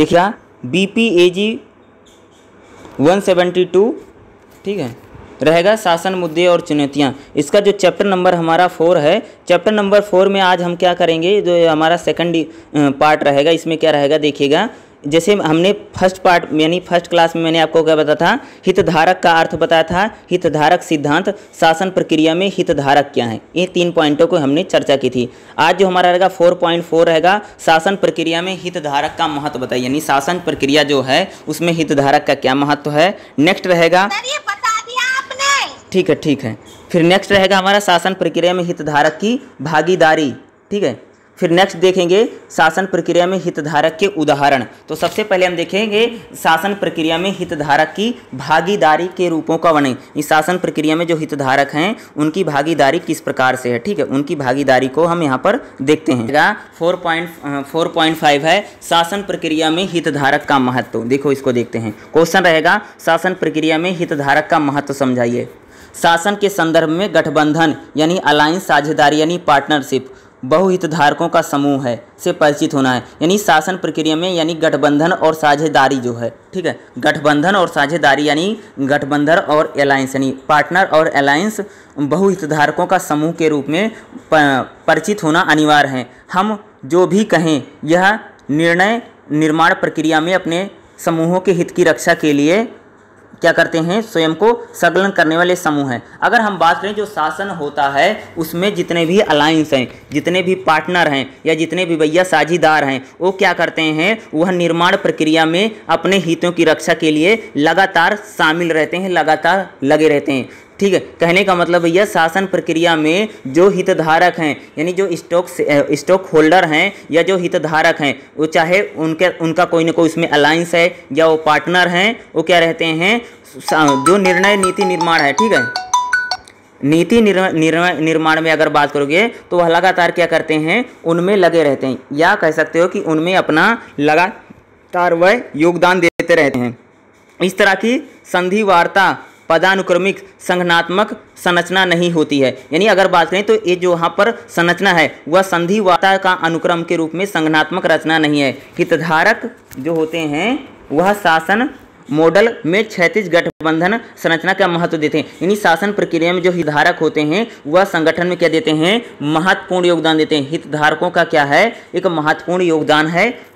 देखिए BPAG 172, ठीक है, रहेगा शासन मुद्दे और चुनौतियाँ। इसका जो चैप्टर नंबर हमारा 4 है, चैप्टर नंबर 4 में आज हम क्या करेंगे, जो हमारा सेकंड पार्ट रहेगा, इसमें क्या रहेगा देखिएगा। जैसे हमने फर्स्ट पार्ट यानी फर्स्ट क्लास में मैंने आपको क्या बताया था, हितधारक का अर्थ बताया था, हितधारक सिद्धांत, शासन प्रक्रिया में हितधारक क्या है, ये 3 पॉइंटों को हमने चर्चा की थी। आज जो हमारा रहेगा 4.4 रहेगा, शासन प्रक्रिया में हितधारक का महत्व बताइए, यानी शासन प्रक्रिया जो है उसमें हितधारक का क्या महत्व है। नेक्स्ट रहेगा, ठीक है। फिर नेक्स्ट रहेगा हमारा शासन प्रक्रिया में हितधारक की भागीदारी, ठीक है। फिर नेक्स्ट देखेंगे शासन प्रक्रिया में हितधारक के उदाहरण। तो सबसे पहले हम देखेंगे शासन प्रक्रिया में हितधारक की भागीदारी के रूपों का वर्णन। इस शासन प्रक्रिया में जो हितधारक हैं उनकी भागीदारी किस प्रकार से है, ठीक है, उनकी भागीदारी को हम यहाँ पर देखते हैं। 4.5 है शासन प्रक्रिया में हितधारक का महत्व। देखो इसको देखते हैं। क्वेश्चन रहेगा शासन प्रक्रिया में हितधारक का महत्व समझाइए। शासन के संदर्भ में गठबंधन यानी अलायंस, साझेदारी यानी पार्टनरशिप, बहुहितधारकों का समूह है से परिचित होना है। यानी शासन प्रक्रिया में यानी गठबंधन और साझेदारी जो है, ठीक है, गठबंधन और साझेदारी यानी गठबंधन और अलायंस यानी पार्टनर और अलायंस, बहुहितधारकों का समूह के रूप में परिचित होना अनिवार्य है। हम जो भी कहें यह निर्णय निर्माण प्रक्रिया में अपने समूहों के हित की रक्षा के लिए क्या करते हैं, स्वयं को संलग्न करने वाले समूह हैं। अगर हम बात करें जो शासन होता है उसमें जितने भी अलायंस हैं, जितने भी पार्टनर हैं या जितने भी भैया साझेदार हैं, वो क्या करते हैं, वह निर्माण प्रक्रिया में अपने हितों की रक्षा के लिए लगातार शामिल रहते हैं, लगातार लगे रहते हैं, ठीक है। कहने का मतलब भैया शासन प्रक्रिया में जो हितधारक हैं यानी जो स्टॉक होल्डर हैं या जो हितधारक हैं, वो चाहे उनका कोई ना कोई उसमें अलायंस है या वो पार्टनर हैं, वो क्या रहते हैं, जो निर्णय नीति निर्माण है, ठीक है, नीति निर्माण में अगर बात करोगे तो वह लगातार क्या करते हैं, उनमें लगे रहते हैं, या कह सकते हो कि उनमें अपना लगातार वह योगदान देते रहते हैं। इस तरह की संधि वार्ता पदानुक्रमिक संगठनात्मक संरचना नहीं होती है। यानी अगर बात करें तो ये जो यहाँ पर संरचना है वह संधि वार्ता का अनुक्रम के रूप में संगठनात्मक रचना नहीं है। हितधारक जो होते हैं वह शासन मॉडल में क्षैतिज गठबंधन संरचना का महत्व देते हैं। यानी शासन प्रक्रिया में जो हितधारक होते हैं वह संगठन में क्या देते हैं, महत्वपूर्ण योगदान देते हैं। हितधारकों का क्या है, एक महत्वपूर्ण योगदान है।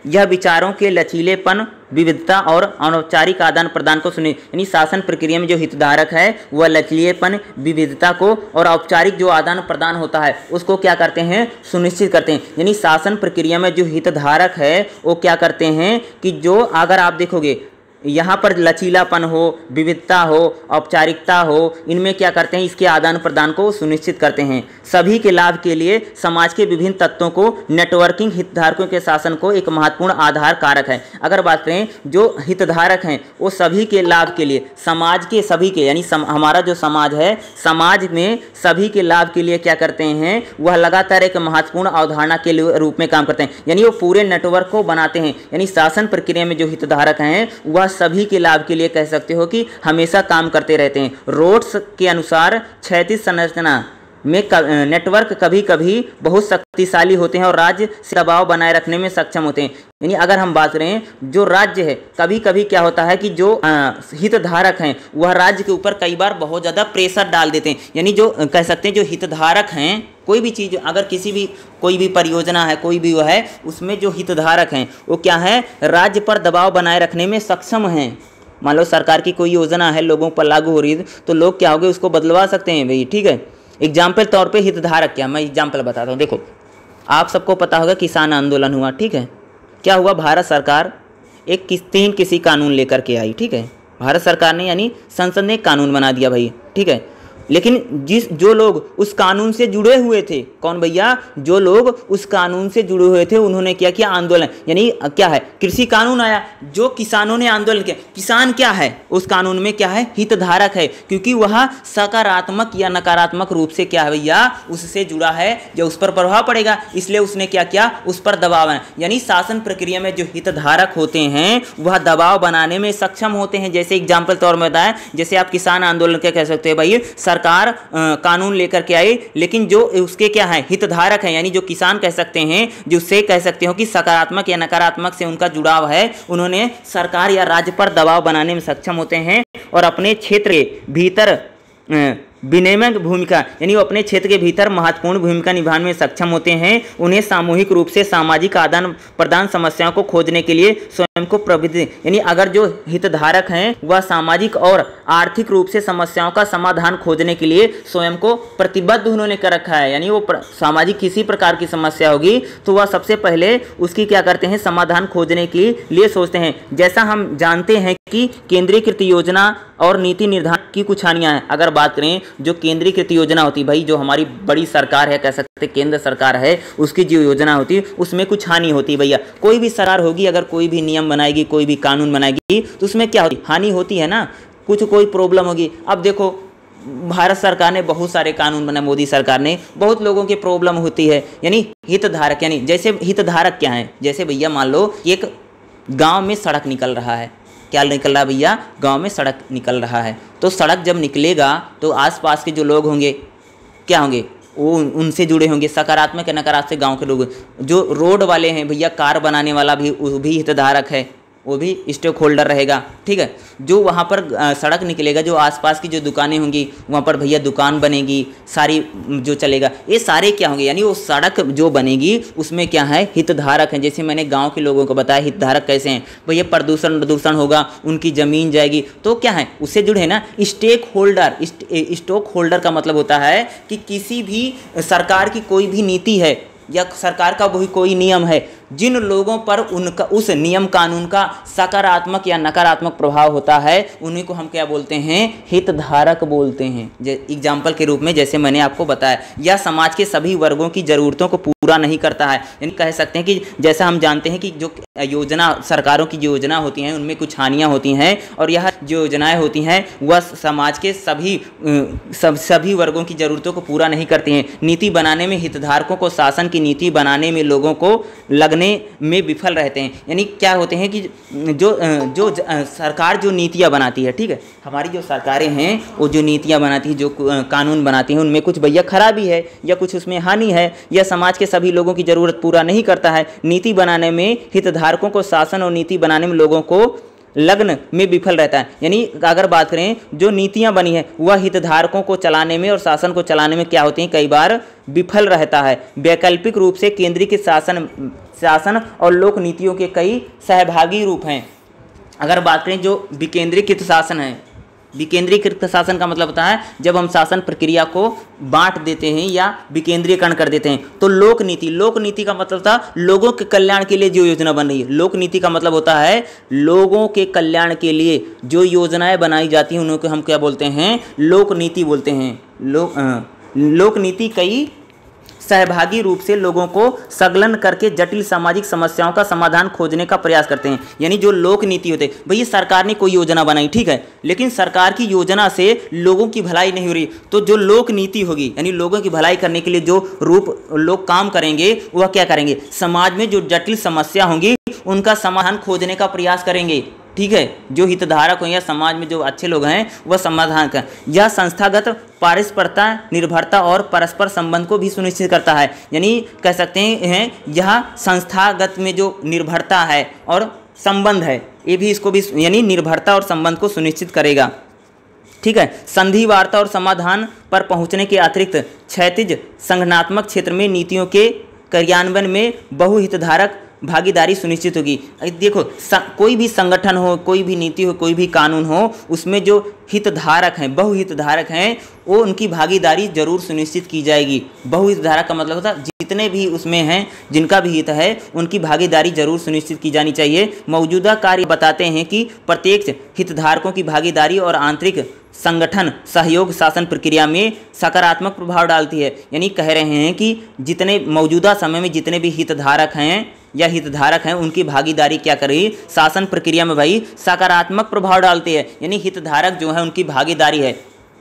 यह विचारों के लचीलेपन, विविधता और अनौपचारिक आदान प्रदान को सुने। यानी शासन प्रक्रिया में जो हितधारक है वह लचीलेपन, विविधता को और औपचारिक जो आदान प्रदान होता है उसको क्या करते हैं, सुनिश्चित करते हैं। यानी शासन प्रक्रिया में जो हितधारक है वो क्या करते हैं कि जो अगर आप देखोगे यहाँ पर लचीलापन हो, विविधता हो, औपचारिकता हो, इनमें क्या करते हैं, इसके आदान प्रदान को सुनिश्चित करते हैं। सभी के लाभ के लिए समाज के विभिन्न तत्वों को नेटवर्किंग हितधारकों के शासन को एक महत्वपूर्ण आधार कारक है। अगर बात करें जो हितधारक हैं वो सभी के लाभ के लिए, समाज के सभी के यानी हमारा जो समाज है, समाज में सभी के लाभ के लिए क्या करते हैं, वह लगातार एक महत्वपूर्ण अवधारणा के रूप में काम करते हैं। यानी वो पूरे नेटवर्क को बनाते हैं। यानी शासन प्रक्रिया में जो हितधारक हैं वह सभी के लाभ के लिए कह सकते हो कि हमेशा काम करते रहते हैं। रोड्स के अनुसार क्षैतिज संरचना में नेटवर्क कभी कभी बहुत शक्तिशाली होते हैं और राज्य से दबाव बनाए रखने में सक्षम होते हैं। यानी अगर हम बात करें जो राज्य है, कभी कभी क्या होता है कि जो हितधारक हैं वह राज्य के ऊपर कई बार बहुत ज़्यादा प्रेशर डाल देते हैं। यानी जो कह सकते हैं जो हितधारक हैं, कोई भी चीज़ अगर कोई भी परियोजना है, कोई भी वो है, उसमें जो हितधारक हैं वो क्या है, राज्य पर दबाव बनाए रखने में सक्षम हैं। मान लो सरकार की कोई योजना है लोगों पर लागू हो रही है तो लोग क्या हो गए, उसको बदलवा सकते हैं भाई, ठीक है। एग्जाम्पल तौर पे हितधारक क्या, मैं एग्जाम्पल बताता हूँ। देखो आप सबको पता होगा किसान आंदोलन हुआ, ठीक है। क्या हुआ, भारत सरकार एक 3 कृषि कानून लेकर के आई, ठीक है। भारत सरकार ने यानी संसद ने एक कानून बना दिया भाई, ठीक है। लेकिन जो लोग उस कानून से जुड़े हुए थे, कौन भैया, जो लोग उस कानून से जुड़े हुए थे उन्होंने क्या किया, आंदोलन। यानी क्या है, कृषि कानून आया, जो किसानों ने आंदोलन किया। किसान क्या है, उस कानून में क्या है, हितधारक है, क्योंकि वह सकारात्मक या नकारात्मक रूप से क्या है भैया, उससे जुड़ा है, जो उस पर प्रभाव पड़ेगा, इसलिए उसने क्या किया, उस पर दबाव है। यानी शासन प्रक्रिया में जो हितधारक होते हैं वह दबाव बनाने में सक्षम होते हैं। जैसे एग्जाम्पल तौर में बताया, जैसे आप किसान आंदोलन क्या कह सकते हैं भाई, सरकार कानून लेकर के आई, लेकिन जो उसके क्या है हितधारक हैं, यानी जो किसान कह सकते हैं, जिससे कह सकते हो कि सकारात्मक या नकारात्मक से उनका जुड़ाव है, उन्होंने सरकार या राज्य पर दबाव बनाने में सक्षम होते हैं और अपने क्षेत्र के भीतर विनियमक भूमिका, यानी वो अपने क्षेत्र के भीतर महत्वपूर्ण भूमिका निभाने में सक्षम होते हैं। उन्हें सामूहिक रूप से सामाजिक आदान प्रदान समस्याओं को खोजने के लिए स्वयं को प्रबंधित, यानी अगर जो हितधारक हैं वह सामाजिक और आर्थिक रूप से समस्याओं का समाधान खोजने के लिए स्वयं को प्रतिबद्ध उन्होंने कर रखा है, यानी वो सामाजिक किसी प्रकार की समस्या होगी तो वह सबसे पहले उसकी क्या करते हैं, समाधान खोजने के लिए सोचते हैं। जैसा हम जानते हैं कि केंद्रीकृत योजना और नीति निर्धारण की कुछ हानियां हैं। अगर बात करें जो केंद्रीकृत योजना होती है भाई, जो हमारी बड़ी सरकार है, कह सकते हैं केंद्र सरकार है, उसकी जो योजना होती है उसमें कुछ हानि होती है भैया। कोई भी सरकार होगी, अगर कोई भी नियम बनाएगी, कोई भी कानून बनाएगी तो उसमें क्या होती, हानि होती है ना, कुछ कोई प्रॉब्लम होगी। अब देखो भारत सरकार ने बहुत सारे कानून बनाए, मोदी सरकार ने, बहुत लोगों की प्रॉब्लम होती है, यानी हितधारक, यानी जैसे हितधारक क्या है, जैसे भैया मान लो एक गाँव में सड़क निकल रहा है, क्या निकल रहा है भैया, गांव में सड़क निकल रहा है, तो सड़क जब निकलेगा तो आसपास के जो लोग होंगे क्या होंगे, वो उनसे जुड़े होंगे, सकारात्मक या नकारात्मक गांव के लोग। जो रोड वाले हैं भैया, कार बनाने वाला भी, वो भी हितधारक है, वो भी स्टेक होल्डर रहेगा, ठीक है। जो वहाँ पर सड़क निकलेगा, जो आसपास की जो दुकानें होंगी वहाँ पर भैया दुकान बनेगी, सारी जो चलेगा, ये सारे क्या होंगे, यानी वो सड़क जो बनेगी उसमें क्या है, हितधारक हैं। जैसे मैंने गांव के लोगों को बताया हितधारक कैसे हैं भैया, प्रदूषण होगा, उनकी ज़मीन जाएगी, तो क्या है उससे जुड़े हैं ना स्टेक होल्डर। स्टेक होल्डर का मतलब होता है कि किसी भी सरकार की कोई भी नीति है या सरकार का वही कोई नियम है, जिन लोगों पर उनका उस नियम कानून का सकारात्मक या नकारात्मक प्रभाव होता है, उन्हीं को हम क्या बोलते हैं, हितधारक बोलते हैं। एग्जाम्पल के रूप में जैसे मैंने आपको बताया, या समाज के सभी वर्गों की ज़रूरतों को पूरा नहीं करता है, यानी कह सकते हैं कि जैसा हम जानते हैं कि जो योजना सरकारों की जो योजना होती हैं उनमें कुछ हानियाँ होती हैं, और यह जो योजनाएँ होती हैं वह समाज के सभी वर्गों की ज़रूरतों को पूरा नहीं करती हैं। नीति बनाने में हितधारकों को शासन की नीति बनाने में लोगों को लगने में विफल रहते हैं, यानी क्या होते हैं कि जो सरकार जो नीतियाँ बनाती है, ठीक है, हमारी जो सरकारें हैं वो जो नीतियाँ बनाती है, जो कानून बनाती हैं, उनमें कुछ भैया खराबी है या कुछ उसमें हानि है, या समाज के सभी लोगों की ज़रूरत पूरा नहीं करता है। नीति बनाने में हितधारकों को शासन और नीति बनाने में लोगों को लग्न में विफल रहता है, यानी अगर बात करें जो नीतियां बनी है वह हितधारकों को चलाने में और शासन को चलाने में क्या होती हैं, कई बार विफल रहता है। वैकल्पिक रूप से केंद्रीकृत शासन और लोक नीतियों के कई सहभागी रूप हैं। अगर बात करें जो विकेंद्रीकृत शासन है, विकेंद्रीकृत शासन का मतलब होता है जब हम शासन प्रक्रिया को बांट देते हैं या विकेंद्रीकरण कर देते हैं। तो लोक नीति का मतलब था लोगों के कल्याण के लिए जो योजना बन रही है। लोक नीति का मतलब होता है लोगों के कल्याण के लिए जो योजनाएं बनाई जाती हैं उनको हम क्या बोलते हैं, लोक नीति बोलते हैं। लोक नीति कई सहभागी रूप से लोगों को संलग्न करके जटिल सामाजिक समस्याओं का समाधान खोजने का प्रयास करते हैं। यानी जो लोक नीति होते हैं, भैया सरकार ने कोई योजना बनाई, ठीक है, लेकिन सरकार की योजना से लोगों की भलाई नहीं हो रही, तो जो लोक नीति होगी यानी लोगों की भलाई करने के लिए जो रूप लोग काम करेंगे वह क्या करेंगे, समाज में जो जटिल समस्या होंगी उनका समाधान खोजने का प्रयास करेंगे, ठीक है। जो हितधारक हो या समाज में जो अच्छे लोग हैं वह समाधान करें। यह संस्थागत पारस्परिकता, निर्भरता और परस्पर संबंध को भी सुनिश्चित करता है, यानी कह सकते हैं यह संस्थागत में जो निर्भरता है और संबंध है, ये भी इसको भी यानी निर्भरता और संबंध को सुनिश्चित करेगा, ठीक है। संधि वार्ता और समाधान पर पहुंचने के अतिरिक्त क्षैतिज संगठनात्मक क्षेत्र में नीतियों के कार्यान्वयन में बहुहितधारक भागीदारी सुनिश्चित होगी। देखो कोई भी संगठन हो, कोई भी नीति हो, कोई भी कानून हो, उसमें जो हितधारक हैं, बहुहितधारक हैं, वो उनकी भागीदारी जरूर सुनिश्चित की जाएगी। बहुहितधारक का मतलब होता है जितने भी उसमें हैं जिनका भी हित है उनकी भागीदारी जरूर सुनिश्चित की जानी चाहिए। मौजूदा कार्य बताते हैं कि प्रत्येक हितधारकों की भागीदारी और आंतरिक संगठन सहयोग शासन प्रक्रिया में सकारात्मक प्रभाव डालती है। यानी कह रहे हैं कि जितने मौजूदा समय में जितने भी हितधारक हैं या हितधारक हैं उनकी भागीदारी क्या करेगी, शासन प्रक्रिया में भाई सकारात्मक प्रभाव डालती है। यानी हितधारक जो है उनकी भागीदारी है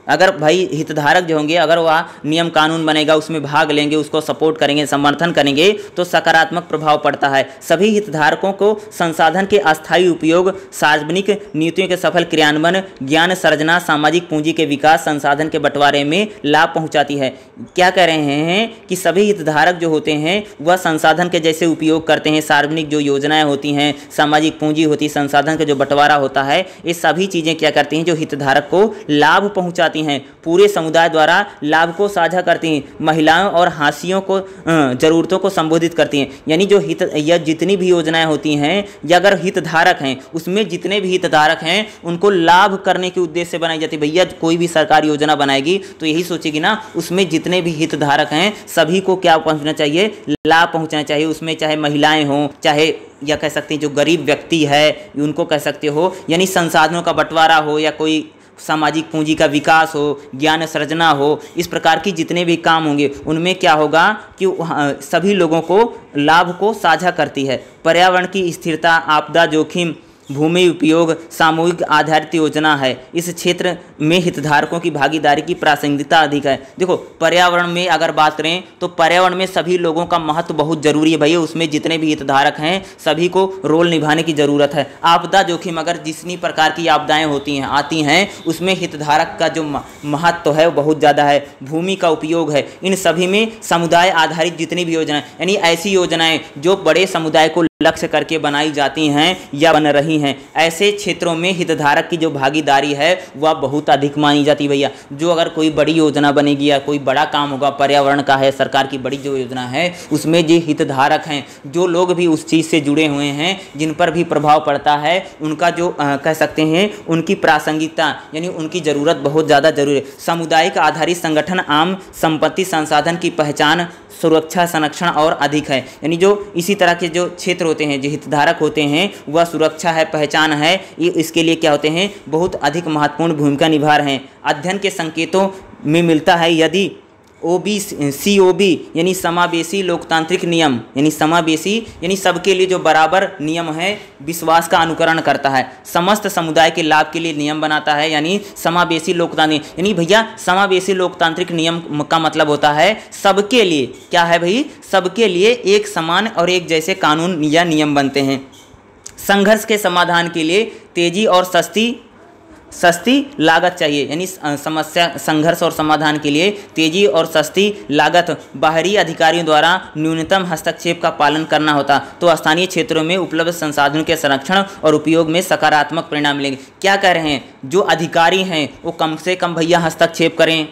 अगर भाई हितधारक जो होंगे, अगर वह नियम कानून बनेगा उसमें भाग लेंगे, उसको सपोर्ट करेंगे, समर्थन करेंगे, तो सकारात्मक प्रभाव पड़ता है। सभी हितधारकों को संसाधन के अस्थायी उपयोग, सार्वजनिक नीतियों के सफल क्रियान्वयन, ज्ञान सर्जना, सामाजिक पूंजी के विकास, संसाधन के बंटवारे में लाभ पहुंचाती है। क्या कह रहे हैं कि सभी हितधारक जो होते हैं वह संसाधन के जैसे उपयोग करते हैं, सार्वजनिक जो योजनाएं होती हैं, सामाजिक पूंजी होती है, संसाधन का जो बंटवारा होता है, ये सभी चीज़ें क्या करती हैं, जो हितधारक को लाभ पहुंचाती हैं, पूरे समुदाय द्वारा लाभ को साझा करती हैं, महिलाओं और हाशियों को ज़रूरतों को संबोधित करती हैं। यानी जो या जितनी भी योजनाएं होती हैं, या अगर हितधारक हैं उसमें जितने भी हितधारक हैं उनको लाभ करने के उद्देश्य से बनाई जाती है। भैया कोई भी सरकार योजना बनाएगी तो यही सोचेगी ना, उसमें जितने भी हितधारक हैं सभी को क्या पहुंचना चाहिए, लाभ पहुंचना चाहिए। उसमें चाहे महिलाएं हों, चाहे या कह सकते हैं जो गरीब व्यक्ति है उनको कह सकते हो, यानी संसाधनों का बंटवारा हो, या कोई सामाजिक पूंजी का विकास हो, ज्ञान सृजना हो, इस प्रकार की जितने भी काम होंगे उनमें क्या होगा कि सभी लोगों को लाभ को साझा करती है। पर्यावरण की स्थिरता, आपदा जोखिम, भूमि उपयोग, सामूहिक आधारित योजना है। इस क्षेत्र में हितधारकों की भागीदारी की प्रासंगिकता अधिक है। देखो पर्यावरण में अगर बात करें तो पर्यावरण में सभी लोगों का महत्व बहुत जरूरी है भैया, उसमें जितने भी हितधारक हैं सभी को रोल निभाने की ज़रूरत है। आपदा जोखिम, अगर जितनी प्रकार की आपदाएं होती हैं आती हैं उसमें हितधारक का जो महत्व है वो बहुत ज़्यादा है। भूमि का उपयोग है, इन सभी में समुदाय आधारित जितनी भी योजनाएं, यानी ऐसी योजनाएं जो बड़े समुदाय को लक्ष्य करके बनाई जाती हैं या बन रही हैं, ऐसे क्षेत्रों में हितधारक की जो भागीदारी है वह बहुत अधिक मानी जाती है भैया। जो अगर कोई बड़ी योजना बनेगी या कोई बड़ा काम होगा, पर्यावरण का है, सरकार की बड़ी जो योजना है, उसमें जो हितधारक हैं, जो लोग भी उस चीज़ से जुड़े हुए हैं, जिन पर भी प्रभाव पड़ता है, उनका जो कह सकते हैं उनकी प्रासंगिकता, यानी उनकी ज़रूरत बहुत ज़्यादा जरूरी है। सामुदायिक आधारित संगठन आम संपत्ति संसाधन की पहचान, सुरक्षा, संरक्षण और अधिक है। यानी जो इसी तरह के जो क्षेत्र होते हैं, जो हितधारक होते हैं, वह सुरक्षा है, पहचान है, ये इसके लिए क्या होते हैं, बहुत अधिक महत्वपूर्ण भूमिका निभा रहे हैं। अध्ययन के संकेतों में मिलता है यदि COB यानी समावेशी लोकतांत्रिक नियम, यानी समावेशी यानी सबके लिए जो बराबर नियम है, विश्वास का अनुकरण करता है, समस्त समुदाय के लाभ के लिए नियम बनाता है, यानी समावेशी लोकतांत्रिक, यानी भैया समावेशी लोकतांत्रिक नियम का मतलब होता है सबके लिए, क्या है भाई, सबके लिए एक समान और एक जैसे कानून या नियम बनते हैं। संघर्ष के समाधान के लिए तेजी और सस्ती लागत चाहिए, यानी समस्या संघर्ष और समाधान के लिए तेजी और सस्ती लागत, बाहरी अधिकारियों द्वारा न्यूनतम हस्तक्षेप का पालन करना होता तो स्थानीय क्षेत्रों में उपलब्ध संसाधनों के संरक्षण और उपयोग में सकारात्मक परिणाम मिलेंगे। क्या कह रहे हैं, जो अधिकारी हैं वो कम से कम भैया हस्तक्षेप करें,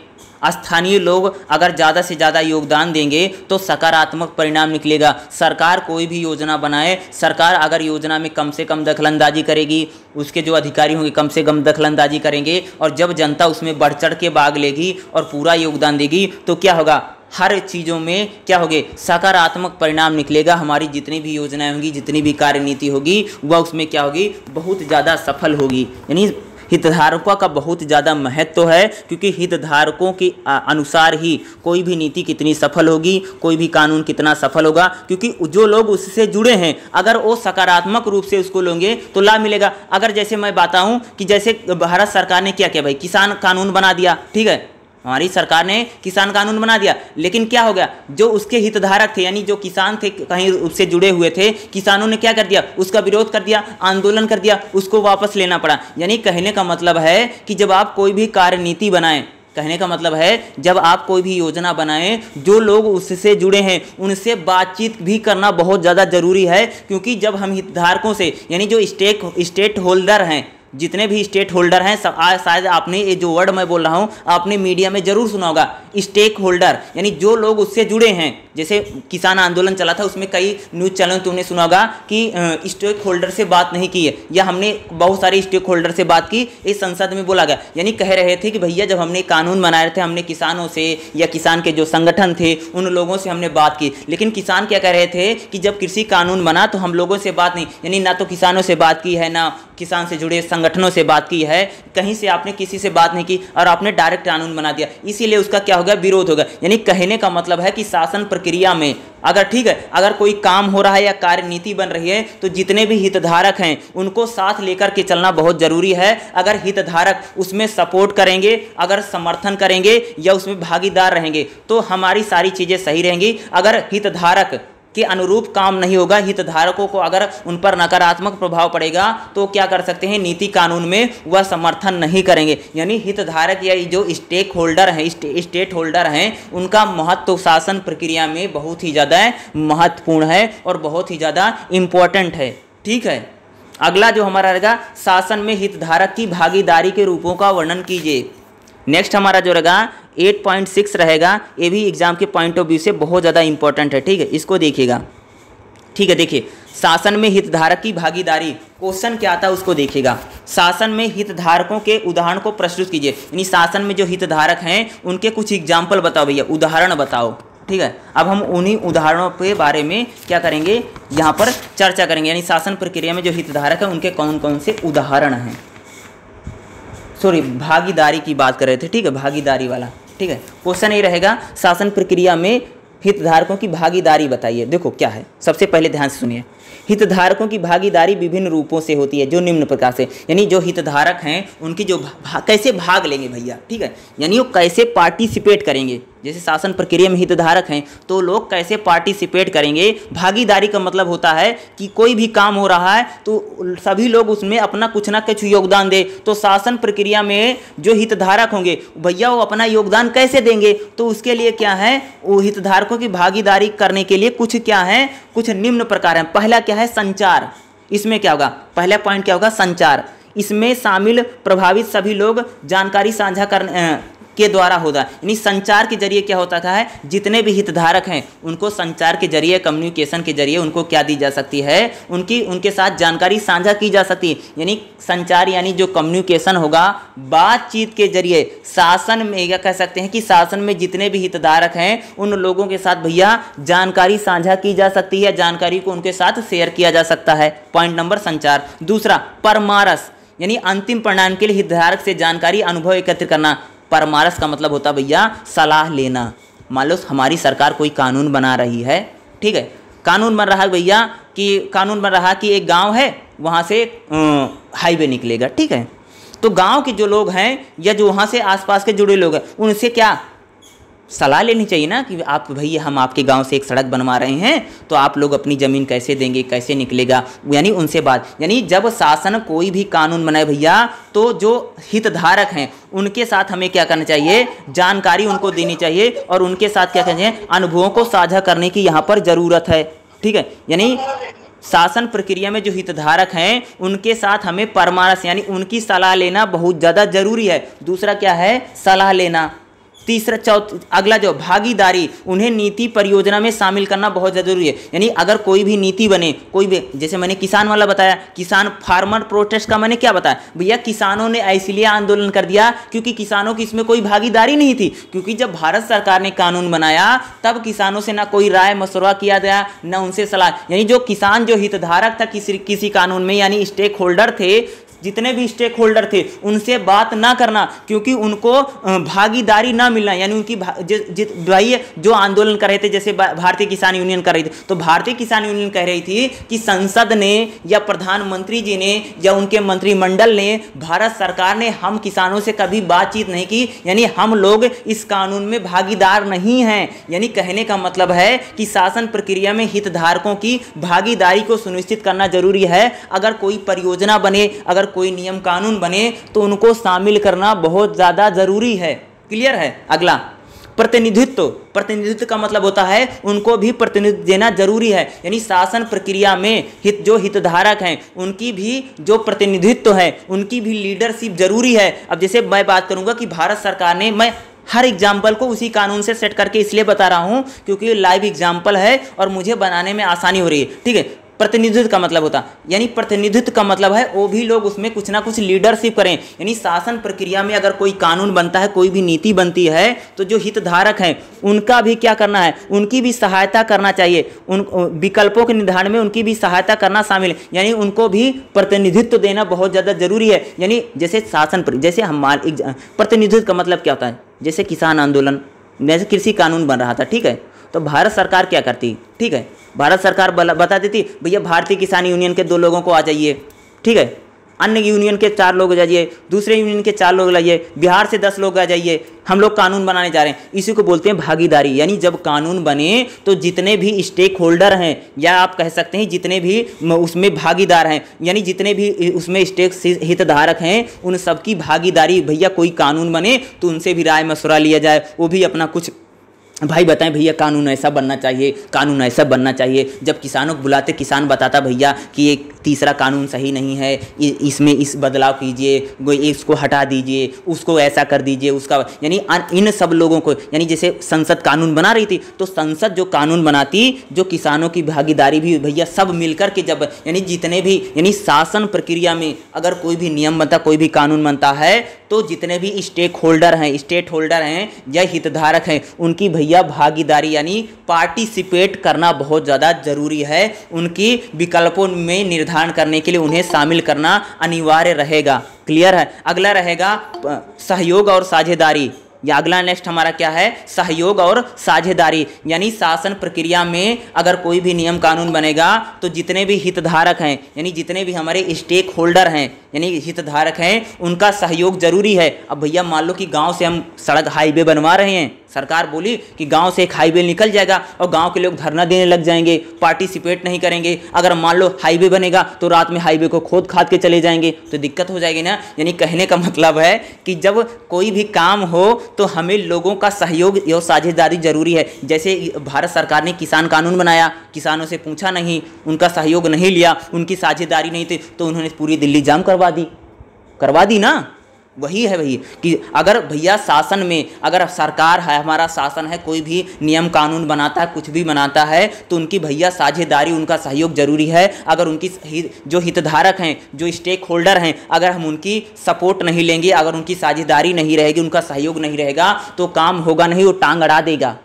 स्थानीय लोग अगर ज़्यादा से ज़्यादा योगदान देंगे तो सकारात्मक परिणाम निकलेगा। सरकार कोई भी योजना बनाए, सरकार अगर योजना में कम से कम दखलंदाजी करेगी, उसके जो अधिकारी होंगे कम से कम दखलंदाजी करेंगे, और जब जनता उसमें बढ़ चढ़ के भाग लेगी और पूरा योगदान देगी तो क्या होगा, हर चीज़ों में क्या होगे, सकारात्मक परिणाम निकलेगा। हमारी जितनी भी योजनाएं होंगी, जितनी भी कार्यनीति होगी, वह उसमें क्या होगी, बहुत ज़्यादा सफल होगी। यानी हितधारकों का बहुत ज़्यादा महत्व है, क्योंकि हितधारकों के अनुसार ही कोई भी नीति कितनी सफल होगी, कोई भी कानून कितना सफल होगा, क्योंकि जो लोग उससे जुड़े हैं अगर वो सकारात्मक रूप से उसको लेंगे तो लाभ मिलेगा। अगर जैसे मैं बताऊं कि जैसे भारत सरकार ने क्या किया भाई, किसान कानून बना दिया, ठीक है, हमारी सरकार ने किसान कानून बना दिया, लेकिन क्या हो गया, जो उसके हितधारक थे, यानी जो किसान थे, कहीं उससे जुड़े हुए थे, किसानों ने क्या कर दिया, उसका विरोध कर दिया, आंदोलन कर दिया, उसको वापस लेना पड़ा। यानी कहने का मतलब है कि जब आप कोई भी कार्यनीति बनाएं, कहने का मतलब है जब आप कोई भी योजना बनाएं, जो लोग उससे जुड़े हैं उनसे बातचीत भी करना बहुत ज़्यादा जरूरी है, क्योंकि जब हम हितधारकों से, यानी जो स्टेक होल्डर हैं, जितने भी स्टेक होल्डर हैं, शायद आपने ये जो वर्ड मैं बोल रहा हूँ आपने मीडिया में जरूर सुना होगा, स्टेक होल्डर, यानी जो लोग उससे जुड़े हैं। जैसे किसान आंदोलन चला था, उसमें कई न्यूज़ चैनल तुमने सुना होगा कि स्टेक होल्डर से बात नहीं की है, या हमने बहुत सारे स्टेक होल्डर से बात की, इस संसद में बोला गया। यानी कह रहे थे कि भैया जब हमने कानून बनाए थे, हमने किसानों से या किसान के जो संगठन थे उन लोगों से हमने बात की, लेकिन किसान क्या कह रहे थे कि जब कृषि कानून बना तो हम लोगों से बात नहीं, यानी ना तो किसानों से बात की है, ना किसान से जुड़े संगठनों से बात की है, कहीं से आपने किसी से बात नहीं की और आपने डायरेक्ट कानून बना दिया, इसीलिए उसका क्या होगा, विरोध होगा। यानी कहने का मतलब है कि शासन प्रक्रिया में अगर ठीक है, अगर कोई काम हो रहा है या कार्यनीति बन रही है तो जितने भी हितधारक हैं उनको साथ लेकर के चलना बहुत जरूरी है। अगर हितधारक उसमें सपोर्ट करेंगे, अगर समर्थन करेंगे या उसमें भागीदार रहेंगे तो हमारी सारी चीजें सही रहेंगी। अगर हितधारक के अनुरूप काम नहीं होगा, हितधारकों को अगर उन पर नकारात्मक प्रभाव पड़ेगा तो क्या कर सकते हैं, नीति कानून में वह समर्थन नहीं करेंगे। यानी हितधारक या जो स्टेक होल्डर हैं, स्टेट होल्डर हैं, उनका महत्व शासन प्रक्रिया में बहुत ही ज़्यादा महत्वपूर्ण है और बहुत ही ज़्यादा इम्पोर्टेंट है। ठीक है, अगला जो हमारा रहेगा, शासन में हितधारक की भागीदारी के रूपों का वर्णन कीजिए। नेक्स्ट हमारा जो रहेगा 8.6 रहेगा, ये भी एग्जाम के पॉइंट ऑफ व्यू से बहुत ज़्यादा इंपॉर्टेंट है। ठीक है, इसको देखिएगा। ठीक है, देखिए शासन में हितधारक की भागीदारी, क्वेश्चन क्या आता है उसको देखिएगा। शासन में हितधारकों के उदाहरण को प्रस्तुत कीजिए। यानी शासन में जो हितधारक हैं उनके कुछ एग्जाम्पल बताओ भैया, उदाहरण बताओ। ठीक है, अब हम उन्हीं उदाहरणों के बारे में क्या करेंगे, यहाँ पर चर्चा करेंगे। यानी शासन प्रक्रिया में जो हितधारक हैं उनके कौन कौन से उदाहरण हैं। सॉरी, भागीदारी की बात कर रहे थे। ठीक है, भागीदारी वाला। ठीक है, क्वेश्चन ये रहेगा, शासन प्रक्रिया में हितधारकों की भागीदारी बताइए। देखो क्या है, सबसे पहले ध्यान से सुनिए। हितधारकों की भागीदारी विभिन्न रूपों से होती है, जो निम्न प्रकार से। यानी जो हितधारक हैं उनकी जो कैसे भाग लेंगे भैया। ठीक है, यानी वो कैसे पार्टिसिपेट करेंगे। जैसे शासन प्रक्रिया में हितधारक हैं तो लोग कैसे पार्टिसिपेट करेंगे। भागीदारी का मतलब होता है कि कोई भी काम हो रहा है तो सभी लोग उसमें अपना कुछ ना कुछ योगदान दे। तो शासन प्रक्रिया में जो हितधारक होंगे भैया वो अपना योगदान कैसे देंगे, तो उसके लिए क्या है, वो हितधारकों की भागीदारी करने के लिए कुछ क्या है, कुछ निम्न प्रकार हैं। पहला क्या है, संचार। इसमें क्या होगा, पहला पॉइंट क्या होगा, संचार। इसमें शामिल प्रभावित सभी लोग जानकारी साझा करने के द्वारा होता है। यानी संचार के जरिए क्या होता है, जितने भी हितधारक हैं उनको संचार के जरिए, कम्युनिकेशन के जरिए उनको क्या दी जा सकती है, उनके साथ जानकारी साझा की जा सकती है। यानी संचार यानी जो कम्युनिकेशन होगा, बातचीत के जरिए शासन में क्या कह सकते हैं कि शासन में जितने भी हितधारक हैं उन लोगों के साथ भैया जानकारी साझा की जा सकती है, जानकारी को उनके साथ शेयर किया जा सकता है। पॉइंट नंबर संचार। दूसरा परामर्श, यानी अंतिम परिणाम के लिए हितधारक से जानकारी, अनुभव एकत्रित करना। परामर्श का मतलब होता है भैया सलाह लेना। मान लो हमारी सरकार कोई कानून बना रही है, ठीक है, कानून बन रहा है भैया कि कानून बन रहा है कि एक गांव है वहाँ से हाईवे निकलेगा। ठीक है, तो गांव के जो लोग हैं या जो वहाँ से आसपास के जुड़े लोग हैं उनसे क्या सलाह लेनी चाहिए ना कि आप भैया हम आपके गांव से एक सड़क बनवा रहे हैं तो आप लोग अपनी ज़मीन कैसे देंगे, कैसे निकलेगा, यानी उनसे बात। यानी जब शासन कोई भी कानून बनाए भैया तो जो हितधारक हैं उनके साथ हमें क्या करना चाहिए, जानकारी उनको देनी चाहिए और उनके साथ क्या करना चाहिए, अनुभवों को साझा करने की यहाँ पर ज़रूरत है। ठीक है, यानी शासन प्रक्रिया में जो हितधारक हैं उनके साथ हमें परामर्श यानी उनकी सलाह लेना बहुत ज़्यादा जरूरी है। दूसरा क्या है, सलाह लेना। तीसरा अगला जो भागीदारी, उन्हें नीति परियोजना में शामिल करना बहुत जरूरी है। यानी अगर कोई भी नीति बने, कोई भी, जैसे मैंने किसान वाला बताया, किसान फार्मर प्रोटेस्ट का मैंने क्या बताया भैया, किसानों ने इसलिए आंदोलन कर दिया क्योंकि किसानों की इसमें कोई भागीदारी नहीं थी। क्योंकि जब भारत सरकार ने कानून बनाया तब किसानों से ना कोई राय मशवरा किया गया, ना उनसे सलाह। यानी जो किसान जो हितधारक था किसी कानून में, यानी स्टेक होल्डर थे, जितने भी स्टेक होल्डर थे उनसे बात ना करना क्योंकि उनको भागीदारी ना मिलना। यानी उनकी भाई जो आंदोलन कर रहे थे, जैसे भारतीय किसान यूनियन कर रही थी, तो भारतीय किसान यूनियन कह रही थी कि संसद ने या प्रधानमंत्री जी ने या उनके मंत्रिमंडल ने, भारत सरकार ने हम किसानों से कभी बातचीत नहीं की, यानी हम लोग इस कानून में भागीदार नहीं हैं। यानी कहने का मतलब है कि शासन प्रक्रिया में हितधारकों की भागीदारी को सुनिश्चित करना जरूरी है। अगर कोई परियोजना बने, अगर कोई नियम कानून बने तो उनको शामिल करना बहुत ज्यादा जरूरी है। क्लियर है। अगला प्रतिनिधित्व। प्रतिनिधित्व का मतलब होता है उनको भी प्रतिनिधित्व देना जरूरी है। यानी शासन प्रक्रिया में जो हितधारक हैं उनकी भी जो प्रतिनिधित्व है, उनकी भी लीडरशिप जरूरी है। अब जैसे मैं बात करूंगा कि भारत सरकार ने, मैं हर एग्जाम्पल को उसी कानून से सेट करके इसलिए बता रहा हूं क्योंकि लाइव एग्जाम्पल है और मुझे बनाने में आसानी हो रही है। ठीक है, प्रतिनिधित्व का मतलब होता, यानी प्रतिनिधित्व का मतलब है वो भी लोग उसमें कुछ ना कुछ लीडरशिप करें। यानी शासन प्रक्रिया में अगर कोई कानून बनता है, कोई भी नीति बनती है, तो जो हितधारक हैं उनका भी क्या करना है, उनकी भी सहायता करना चाहिए, उन विकल्पों के निर्धारण में उनकी भी सहायता करना शामिल है, यानी उनको भी प्रतिनिधित्व देना बहुत ज़्यादा जरूरी है। यानी जैसे जैसे हमारे प्रतिनिधित्व का मतलब क्या होता है, जैसे किसान आंदोलन, जैसे कृषि कानून बन रहा था, ठीक है, तो भारत सरकार क्या करती, ठीक है, भारत सरकार बता देती भैया भारतीय किसान यूनियन के 2 लोगों को आ जाइए, ठीक है, अन्य यूनियन के 4 लोग आ जाइए, दूसरे यूनियन के 4 लोग लाइए, बिहार से 10 लोग आ जाइए, हम लोग कानून बनाने जा रहे हैं। इसी को बोलते हैं भागीदारी। यानी जब कानून बने तो जितने भी स्टेक होल्डर हैं, या आप कह सकते हैं जितने भी उसमें भागीदार हैं, यानी जितने भी उसमें स्टेक हितधारक हैं, उन सबकी भागीदारी, भैया कोई कानून बने तो उनसे भी राय मशवरा लिया जाए, वो भी अपना कुछ भाई बताएं भैया कानून ऐसा बनना चाहिए, कानून ऐसा बनना चाहिए। जब किसानों को बुलाते, किसान बताता भैया कि ये तीसरा कानून सही नहीं है, इसमें इस बदलाव कीजिए, इसको हटा दीजिए, उसको ऐसा कर दीजिए, उसका, यानी इन सब लोगों को, यानी जैसे संसद कानून बना रही थी तो संसद जो कानून बनाती, जो किसानों की भागीदारी भी भैया सब मिलकर के जब, यानी जितने भी, यानी शासन प्रक्रिया में अगर कोई भी नियम बनता, कोई भी कानून बनता है, तो जितने भी स्टेक होल्डर हैं या हितधारक हैं, उनकी भैया भागीदारी यानी पार्टिसिपेट करना बहुत ज़्यादा जरूरी है। उनकी विकल्पों में निर्धारण करने के लिए उन्हें शामिल करना अनिवार्य रहेगा। क्लियर है। अगला रहेगा सहयोग और साझेदारी, या अगला नेक्स्ट हमारा क्या है, सहयोग और साझेदारी। यानी शासन प्रक्रिया में अगर कोई भी नियम कानून बनेगा तो जितने भी हितधारक हैं, यानी जितने भी हमारे स्टेक होल्डर हैं, यानी हितधारक हैं, उनका सहयोग जरूरी है। अब भैया मान लो कि गांव से हम सड़क हाईवे बनवा रहे हैं, सरकार बोली कि गांव से एक हाईवे निकल जाएगा और गांव के लोग धरना देने लग जाएंगे, पार्टिसिपेट नहीं करेंगे। अगर मान लो हाईवे बनेगा तो रात में हाईवे को खोद खाद के चले जाएंगे, तो दिक्कत हो जाएगी ना। यानी कहने का मतलब है कि जब कोई भी काम हो तो हमें लोगों का सहयोग और साझेदारी जरूरी है। जैसे भारत सरकार ने किसान कानून बनाया, किसानों से पूछा नहीं, उनका सहयोग नहीं लिया, उनकी साझेदारी नहीं थी, तो उन्होंने पूरी दिल्ली जाम करवा दी ना। वही है भैया कि अगर भैया शासन में, अगर सरकार है, हमारा शासन है, कोई भी नियम कानून बनाता है, कुछ भी बनाता है, तो उनकी भैया साझेदारी, उनका सहयोग जरूरी है। अगर उनकी जो हितधारक हैं, जो स्टेक होल्डर हैं, अगर हम उनकी सपोर्ट नहीं लेंगे, अगर उनकी साझेदारी नहीं रहेगी, उनका सहयोग नहीं रहेगा, तो काम होगा नहीं, वो टांग अड़ा देगा।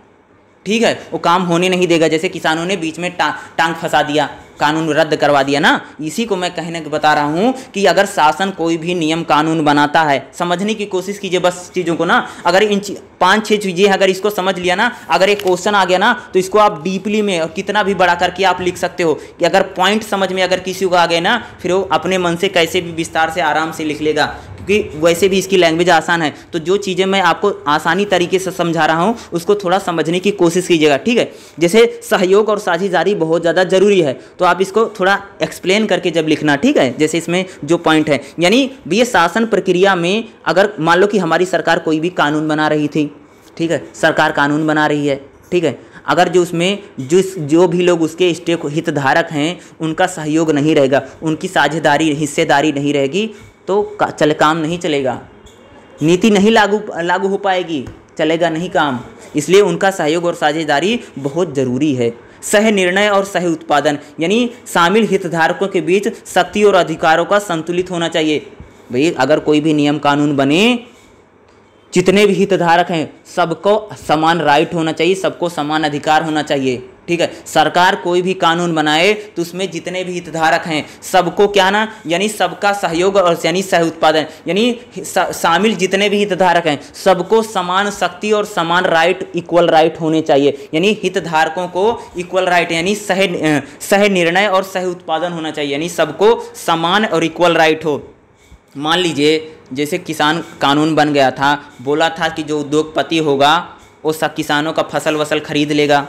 ठीक है, वो काम होने नहीं देगा। जैसे किसानों ने बीच में टांग फंसा दिया, कानून रद्द करवा दिया ना। इसी को मैं कहने बता रहा हूँ कि अगर शासन कोई भी नियम कानून बनाता है, समझने की कोशिश कीजिए बस चीज़ों को ना। अगर इन 5-6 चीज़ें अगर इसको समझ लिया ना, अगर एक क्वेश्चन आ गया ना, तो इसको आप डीपली में और कितना भी बड़ा करके आप लिख सकते हो कि अगर पॉइंट समझ में अगर किसी को आ गए ना, फिर वो अपने मन से कैसे भी विस्तार से आराम से लिख लेगा, क्योंकि वैसे भी इसकी लैंग्वेज आसान है। तो जो चीज़ें मैं आपको आसानी तरीके से समझा रहा हूँ उसको थोड़ा समझने की कोशिश कीजिएगा, ठीक है। जैसे सहयोग और साझेदारी बहुत ज़्यादा जरूरी है, तो आप इसको थोड़ा एक्सप्लेन करके जब लिखना, ठीक है। जैसे इसमें जो पॉइंट है, यानी ये शासन प्रक्रिया में अगर मान लो कि हमारी सरकार कोई भी कानून बना रही थी, ठीक है, सरकार कानून बना रही है, ठीक है, अगर जो उसमें जो भी लोग उसके स्टेक हितधारक हैं उनका सहयोग नहीं रहेगा, उनकी साझेदारी हिस्सेदारी नहीं रहेगी, तो काम नहीं चलेगा, नीति नहीं लागू हो पाएगी, चलेगा नहीं काम। इसलिए उनका सहयोग और साझेदारी बहुत ज़रूरी है। सह निर्णय और सह उत्पादन, यानी शामिल हितधारकों के बीच शक्ति और अधिकारों का संतुलित होना चाहिए। भाई अगर कोई भी नियम कानून बने, जितने भी हितधारक हैं सबको समान राइट होना चाहिए, सबको समान अधिकार होना चाहिए, ठीक है। सरकार कोई भी कानून बनाए तो उसमें जितने भी हितधारक हैं सबको क्या ना, यानी सबका सहयोग और यानी सह उत्पादन, यानी शामिल जितने भी हितधारक हैं सबको समान शक्ति और समान राइट, इक्वल राइट होने चाहिए। यानी हितधारकों को इक्वल राइट, यानी सह निर्णय और सह उत्पादन होना चाहिए, यानी सबको समान और इक्वल राइट हो। मान लीजिए जैसे किसान कानून बन गया था, बोला था कि जो उद्योगपति होगा वो सब किसानों का फसल वसल खरीद लेगा,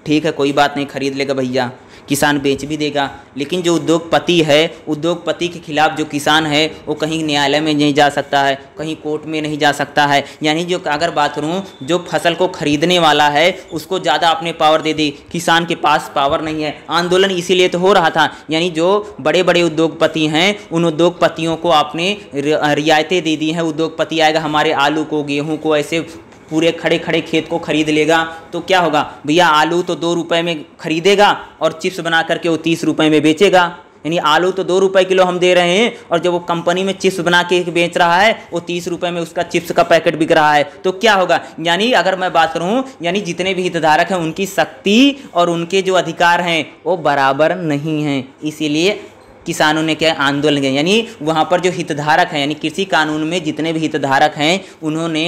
ठीक है, कोई बात नहीं, खरीद लेगा भैया, किसान बेच भी देगा। लेकिन जो उद्योगपति है, उद्योगपति के खिलाफ जो किसान है वो कहीं न्यायालय में नहीं जा सकता है, कहीं कोर्ट में नहीं जा सकता है। यानी जो अगर बात करूँ, जो फसल को खरीदने वाला है उसको ज़्यादा आपने पावर दे दी, किसान के पास पावर नहीं है। आंदोलन इसीलिए तो हो रहा था, यानी जो बड़े बड़े उद्योगपति हैं उन उद्योगपतियों को आपने रियायतें दे दी हैं। उद्योगपति आएगा, हमारे आलू को, गेहूँ को ऐसे पूरे खड़े खड़े खेत को खरीद लेगा तो क्या होगा भैया, आलू तो 2 रुपये में खरीदेगा और चिप्स बना करके वो 30 रुपये में बेचेगा। यानी आलू तो 2 रुपये किलो हम दे रहे हैं और जब वो कंपनी में चिप्स बना के बेच रहा है वो 30 रुपये में उसका चिप्स का पैकेट बिक रहा है, तो क्या होगा। यानी अगर मैं बात करूं, यानी जितने भी हितधारक हैं उनकी शक्ति और उनके जो अधिकार हैं वो बराबर नहीं हैं। इसीलिए किसानों ने क्या आंदोलन किया, यानी वहाँ पर जो हितधारक हैं, यानी कृषि कानून में जितने भी हितधारक हैं उन्होंने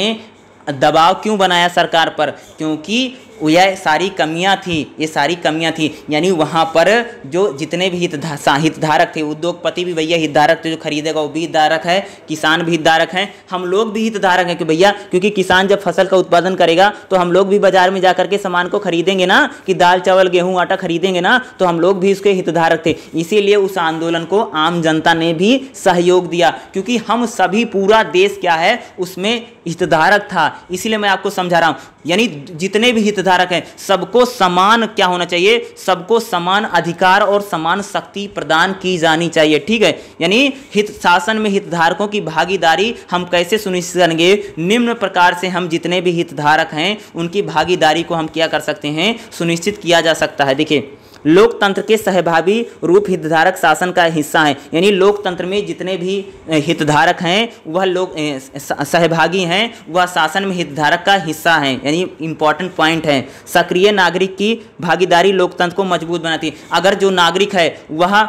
दबाव क्यों बनाया सरकार पर, क्योंकि यह सारी कमियां थी, ये सारी कमियां थी। यानी वहाँ पर जो जितने भी हितधारक थे, उद्योगपति भी भैया हितधारक थे, जो खरीदेगा वो भी हितधारक है, किसान भी हितधारक हैं, हम लोग भी हितधारक हैं कि भैया, क्योंकि किसान जब फसल का उत्पादन करेगा तो हम लोग भी बाजार में जाकर के सामान को खरीदेंगे ना, कि दाल चावल गेहूँ आटा खरीदेंगे ना, तो हम लोग भी उसके हितधारक थे। इसीलिए उस आंदोलन को आम जनता ने भी सहयोग दिया, क्योंकि हम सभी, पूरा देश क्या है उसमें हितधारक था। इसीलिए मैं आपको समझा रहा हूँ, यानी जितने भी हितधारक हैं सबको समान क्या होना चाहिए, सबको समान अधिकार और समान शक्ति प्रदान की जानी चाहिए, ठीक है। यानी हित शासन में हितधारकों की भागीदारी हम कैसे सुनिश्चित करेंगे, निम्न प्रकार से हम जितने भी हितधारक हैं उनकी भागीदारी को हम क्या कर सकते हैं, सुनिश्चित किया जा सकता है। देखिए, लोकतंत्र के सहभागी रूप हितधारक शासन का हिस्सा हैं, यानी लोकतंत्र में जितने भी हितधारक हैं वह लोग सहभागी हैं, वह शासन में हितधारक का हिस्सा हैं, यानी इंपॉर्टेंट पॉइंट है। सक्रिय नागरिक की भागीदारी लोकतंत्र को मजबूत बनाती है। अगर जो नागरिक है वह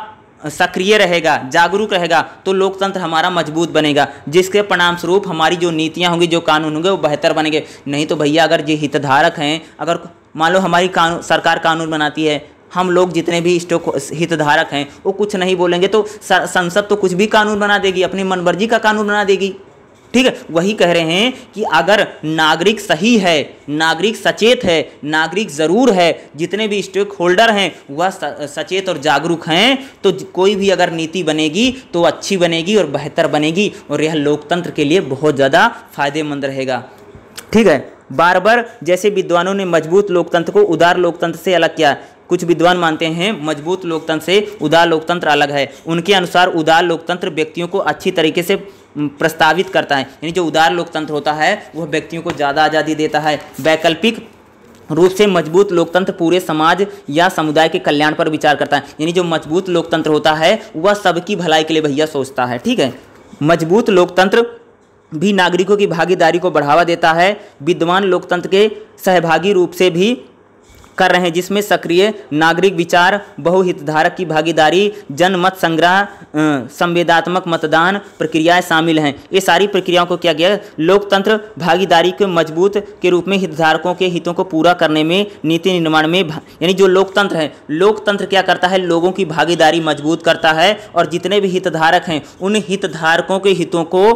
सक्रिय रहेगा, जागरूक रहेगा, तो लोकतंत्र हमारा मजबूत बनेगा, जिसके परिणाम स्वरूप हमारी जो नीतियां होंगी, जो कानून होंगे वो बेहतर बनेंगे। नहीं तो भैया अगर ये हितधारक हैं, अगर मान लो हमारी सरकार कानून बनाती है, हम लोग जितने भी हितधारक हैं वो कुछ नहीं बोलेंगे तो संसद तो कुछ भी कानून बना देगी, अपनी मनमर्जी का कानून बना देगी, ठीक है। वही कह रहे हैं कि अगर नागरिक सही है, नागरिक सचेत है, नागरिक जरूर है, जितने भी स्टेक होल्डर हैं वह सचेत और जागरूक हैं, तो कोई भी अगर नीति बनेगी तो अच्छी बनेगी और बेहतर बनेगी, और यह लोकतंत्र के लिए बहुत ज़्यादा फायदेमंद रहेगा, ठीक है। बार्बर जैसे विद्वानों ने मजबूत लोकतंत्र को उदार लोकतंत्र से अलग किया। कुछ विद्वान मानते हैं मजबूत लोकतंत्र से उदार लोकतंत्र अलग है। उनके अनुसार उदार लोकतंत्र व्यक्तियों को अच्छी तरीके से प्रस्तावित करता है, यानी जो उदार लोकतंत्र होता है वह व्यक्तियों को ज़्यादा आज़ादी देता है। वैकल्पिक रूप से मजबूत लोकतंत्र पूरे समाज या समुदाय के कल्याण पर विचार करता है, यानी जो मजबूत लोकतंत्र होता है वह सबकी भलाई के लिए भैया सोचता है, ठीक है। मजबूत लोकतंत्र भी नागरिकों की भागीदारी को बढ़ावा देता है। विद्वान लोकतंत्र के सहभागी रूप से भी कर रहे हैं, जिसमें सक्रिय नागरिक विचार, बहुहितधारक की भागीदारी, जनमत संग्रह, संवेदनात्मक मतदान प्रक्रियाएं शामिल हैं। ये सारी प्रक्रियाओं को क्या किया, लोकतंत्र भागीदारी के मजबूत के रूप में हितधारकों के हितों को पूरा करने में, नीति निर्माण में, यानी जो लोकतंत्र है, लोकतंत्र क्या करता है, लोगों की भागीदारी मजबूत करता है, और जितने भी हितधारक हैं उन हितधारकों के हितों को,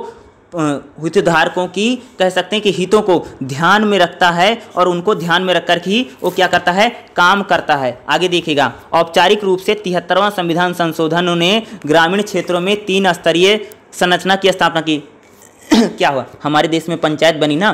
हितधारकों की कह सकते हैं कि हितों को ध्यान में रखता है, और उनको ध्यान में रखकर ही वो क्या करता है, काम करता है। आगे देखिएगा, औपचारिक रूप से 73वां संविधान संशोधन ने ग्रामीण क्षेत्रों में 3 स्तरीय संरचना की स्थापना की। क्या हुआ, हमारे देश में पंचायत बनी ना,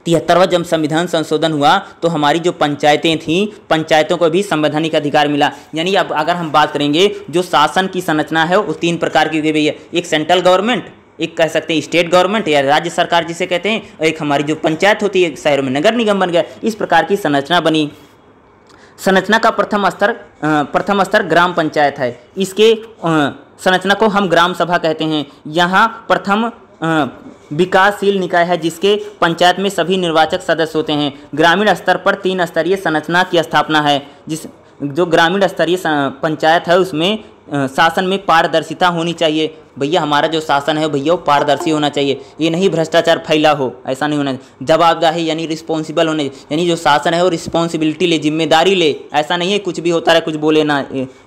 73वां जब संविधान संशोधन हुआ तो हमारी जो पंचायतें थीं, पंचायतों को भी संवैधानिक अधिकार मिला। यानी अब अगर हम बात करेंगे जो शासन की संरचना है वो 3 प्रकार की हुई है, एक सेंट्रल गवर्नमेंट, एक कह सकते हैं स्टेट गवर्नमेंट या राज्य सरकार जिसे कहते हैं, और एक हमारी जो पंचायत होती है, शहरों में नगर निगम बन गया। इस प्रकार की संरचना बनी। संरचना का प्रथम स्तर ग्राम पंचायत है। इसके संरचना को हम ग्राम सभा कहते हैं। यहाँ प्रथम विकासशील निकाय है जिसके पंचायत में सभी निर्वाचक सदस्य होते हैं। ग्रामीण स्तर पर 3 स्तरीय संरचना की स्थापना है। जो ग्रामीण स्तरीय पंचायत है उसमें शासन में पारदर्शिता होनी चाहिए। भैया हमारा जो शासन है भैया वो पारदर्शी होना चाहिए, ये नहीं भ्रष्टाचार फैला हो, ऐसा नहीं होना चाहिए। जवाबदेही यानी रिस्पॉन्सिबल होने, यानी जो शासन है वो रिस्पॉन्सिबिलिटी ले, जिम्मेदारी ले, ऐसा नहीं है कुछ भी होता रहे, कुछ बोले ना,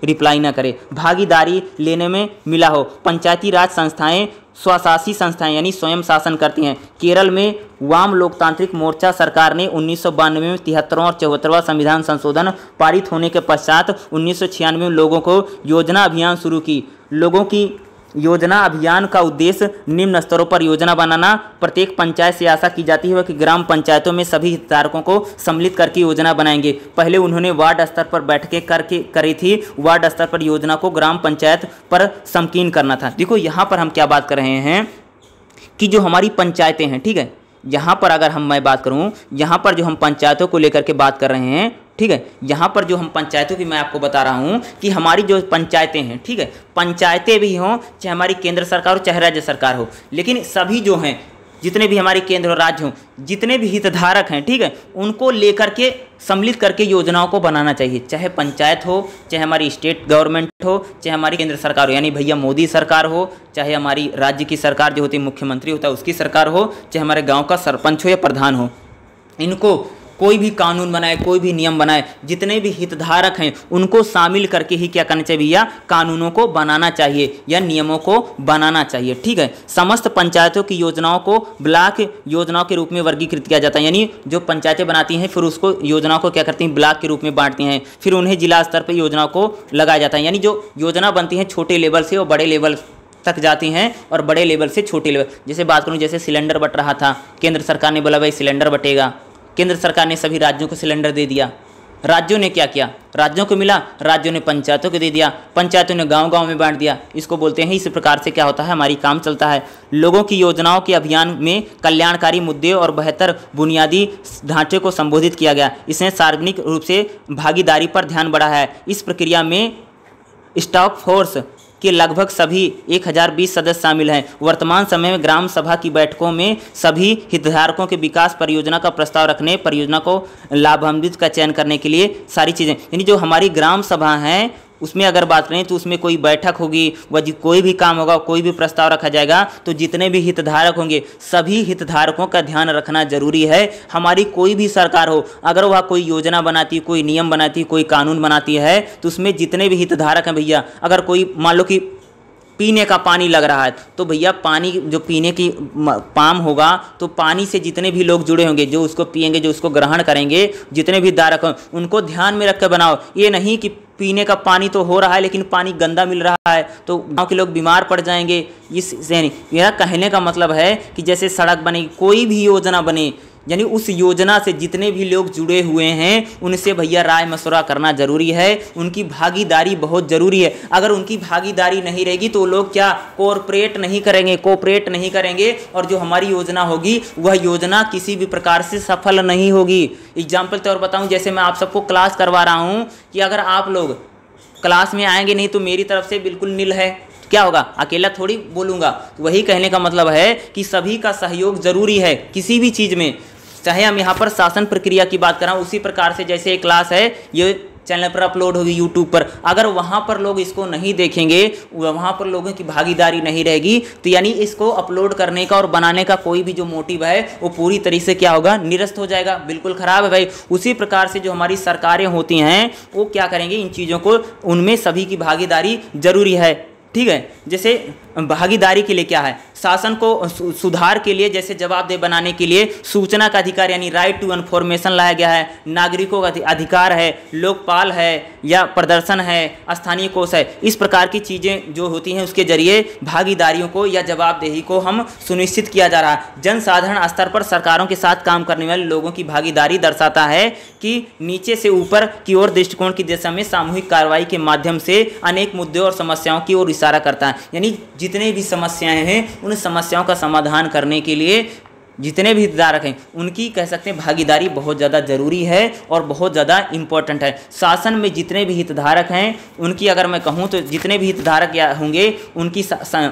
रिप्लाई ना करे। भागीदारी लेने में मिला हो। पंचायती राज संस्थाएं स्वशासी संस्थाएं यानी स्वयं शासन करती हैं। केरल में वाम लोकतांत्रिक मोर्चा सरकार ने 1992 में 73वां और 74वां संविधान संशोधन पारित होने के पश्चात 1996 में लोगों को योजना अभियान शुरू की। लोगों की योजना अभियान का उद्देश्य निम्न स्तरों पर योजना बनाना। प्रत्येक पंचायत से आशा की जाती है कि ग्राम पंचायतों में सभी हितधारकों को सम्मिलित करके योजना बनाएंगे। पहले उन्होंने वार्ड स्तर पर बैठकें करी थी। वार्ड स्तर पर योजना को ग्राम पंचायत पर संकीर्ण करना था। देखो यहाँ पर हम क्या बात कर रहे हैं कि जो हमारी पंचायतें हैं, ठीक है, यहाँ पर अगर मैं बात करूँ, यहाँ पर जो हम पंचायतों को लेकर के बात कर रहे हैं, ठीक है, यहाँ पर जो हम पंचायतों की मैं आपको बता रहा हूँ कि हमारी जो पंचायतें हैं, ठीक है, पंचायतें भी हों चाहे हमारी केंद्र सरकार हो चाहे राज्य सरकार हो, लेकिन सभी जो हैं जितने भी हमारी केंद्र और राज्य हों, जितने भी हितधारक हैं, ठीक है, उनको लेकर के सम्मिलित करके योजनाओं को बनाना चाहिए। चाहे पंचायत हो, चाहे हमारी स्टेट गवर्नमेंट हो, चाहे हमारी केंद्र सरकार हो यानी भैया मोदी सरकार हो, चाहे हमारी राज्य की सरकार जो होती है मुख्यमंत्री होता है उसकी सरकार हो, चाहे हमारे गाँव का सरपंच हो या प्रधान हो, इनको कोई भी कानून बनाए, कोई भी नियम बनाए, जितने भी हितधारक हैं उनको शामिल करके ही क्या करना चाहिए भैया, कानूनों को बनाना चाहिए या नियमों को बनाना चाहिए। ठीक है, समस्त पंचायतों की योजनाओं को ब्लॉक योजनाओं के रूप में वर्गीकृत किया जाता है, यानी जो पंचायतें बनाती हैं फिर उसको योजनाओं को क्या करती हैं, ब्लॉक के रूप में बांटती हैं, फिर उन्हें जिला स्तर पर योजनाओं को लगाया जाता है। यानी जो योजना बनती हैं छोटे लेवल से और बड़े लेवल तक जाती हैं और बड़े लेवल से छोटे लेवल, जैसे बात करूँ जैसे सिलेंडर बट रहा था, केंद्र सरकार ने बोला भाई सिलेंडर बटेगा, केंद्र सरकार ने सभी राज्यों को सिलेंडर दे दिया, राज्यों ने क्या किया, राज्यों को मिला, राज्यों ने पंचायतों को दे दिया, पंचायतों ने गांव-गांव में बांट दिया। इसको बोलते हैं, इस प्रकार से क्या होता है, हमारी काम चलता है। लोगों की योजनाओं के अभियान में कल्याणकारी मुद्दे और बेहतर बुनियादी ढांचे को संबोधित किया गया। इसने सार्वजनिक रूप से भागीदारी पर ध्यान बढ़ा है। इस प्रक्रिया में स्टाफ फोर्स के लगभग सभी 1020 सदस्य शामिल हैं। वर्तमान समय में ग्राम सभा की बैठकों में सभी हितधारकों के विकास परियोजना का प्रस्ताव रखने, परियोजना को लाभान्वित का चयन करने के लिए सारी चीज़ें, यानी जो हमारी ग्राम सभा हैं उसमें अगर बात करें तो उसमें कोई बैठक होगी, वह कोई भी काम होगा, कोई भी प्रस्ताव रखा जाएगा तो जितने भी हितधारक होंगे सभी हितधारकों का ध्यान रखना जरूरी है। हमारी कोई भी सरकार हो, अगर वह कोई योजना बनाती, कोई नियम बनाती, कोई कानून बनाती है तो उसमें जितने भी हितधारक हैं भैया, अगर कोई मान लो कि पीने का पानी लग रहा है तो भैया पानी जो पीने की पाम होगा तो पानी से जितने भी लोग जुड़े होंगे, जो उसको पिएंगे, जो उसको ग्रहण करेंगे, जितने भी धारक हों उनको ध्यान में रख कर बनाओ। ये नहीं कि पीने का पानी तो हो रहा है लेकिन पानी गंदा मिल रहा है तो गांव के लोग बीमार पड़ जाएंगे। इससे नहीं, मेरा कहने का मतलब है कि जैसे सड़क बनेगी, कोई भी योजना बने, यानी उस योजना से जितने भी लोग जुड़े हुए हैं उनसे भैया राय मशवरा करना जरूरी है, उनकी भागीदारी बहुत ज़रूरी है। अगर उनकी भागीदारी नहीं रहेगी तो लोग क्या कोऑपरेट नहीं करेंगे और जो हमारी योजना होगी वह योजना किसी भी प्रकार से सफल नहीं होगी। एग्जाम्पल तौर बताऊं, जैसे मैं आप सबको क्लास करवा रहा हूं कि अगर आप लोग क्लास में आएंगे नहीं तो मेरी तरफ से बिल्कुल नील है, क्या होगा, अकेला थोड़ी बोलूँगा। वही कहने का मतलब है कि सभी का सहयोग जरूरी है किसी भी चीज़ में। चाहे हम यहाँ पर शासन प्रक्रिया की बात कर रहा हूँ, उसी प्रकार से जैसे एक क्लास है ये चैनल पर अपलोड होगी यूट्यूब पर, अगर वहाँ पर लोग इसको नहीं देखेंगे, वहाँ पर लोगों की भागीदारी नहीं रहेगी तो यानी इसको अपलोड करने का और बनाने का कोई भी जो मोटिव है वो पूरी तरीके से क्या होगा, निरस्त हो जाएगा, बिल्कुल ख़राब है भाई। उसी प्रकार से जो हमारी सरकारें होती हैं वो क्या करेंगे, इन चीज़ों को, उनमें सभी की भागीदारी ज़रूरी है। ठीक है, जैसे भागीदारी के लिए क्या है, शासन को सुधार के लिए, जैसे जवाबदेह बनाने के लिए सूचना का अधिकार यानी राइट टू इन्फॉर्मेशन लाया गया है, नागरिकों का अधिकार है, लोकपाल है या प्रदर्शन है, स्थानीय कोष है। इस प्रकार की चीज़ें जो होती हैं उसके जरिए भागीदारियों को या जवाबदेही को हम सुनिश्चित किया जा रहा है। जनसाधारण स्तर पर सरकारों के साथ काम करने वाले लोगों की भागीदारी दर्शाता है कि नीचे से ऊपर की ओर दृष्टिकोण की दिशा में सामूहिक कार्रवाई के माध्यम से अनेक मुद्दों और समस्याओं की ओर इशारा करता है। यानी जितने भी समस्याएं हैं उन समस्याओं का समाधान करने के लिए जितने भी हितधारक हैं उनकी कह सकते हैं भागीदारी बहुत ज़्यादा ज़रूरी है और बहुत ज़्यादा इम्पोर्टेंट है। शासन में जितने भी हितधारक हैं उनकी अगर मैं कहूँ तो जितने भी हितधारक होंगे उनकी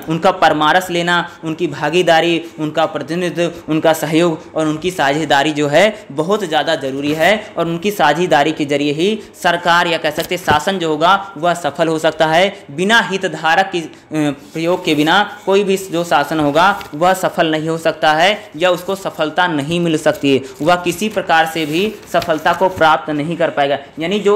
उनका परामर्श लेना, उनकी भागीदारी, उनका प्रतिनिधित्व, उनका सहयोग और उनकी साझेदारी जो है बहुत ज़्यादा ज़रूरी है। और उनकी साझेदारी के जरिए ही सरकार या कह सकते शासन जो होगा वह सफल हो सकता है। बिना हितधारक की प्रयोग के बिना कोई भी जो शासन होगा वह सफल नहीं हो सकता है या उसको सफलता नहीं मिल सकती है, वह किसी प्रकार से भी सफलता को प्राप्त नहीं कर पाएगा। यानी जो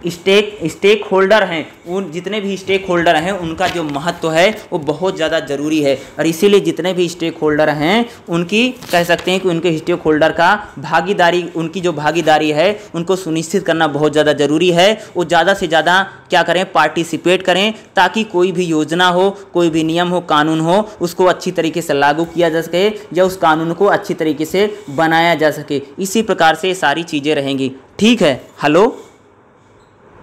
स्टेक होल्डर हैं, उन जितने भी स्टेक होल्डर हैं उनका जो महत्व है वो बहुत ज़्यादा ज़रूरी है। और इसीलिए जितने भी स्टेक होल्डर हैं उनकी कह सकते हैं कि उनके स्टेक होल्डर का भागीदारी, उनकी जो भागीदारी है उनको सुनिश्चित करना बहुत ज़्यादा ज़रूरी है। वो ज़्यादा से ज़्यादा क्या करें, पार्टिसिपेट करें ताकि कोई भी योजना हो, कोई भी नियम हो, कानून हो, उसको अच्छी तरीके से लागू किया जा सके या उस कानून को अच्छी तरीके से बनाया जा सके। इसी प्रकार से सारी चीज़ें रहेंगी। ठीक है, हेलो।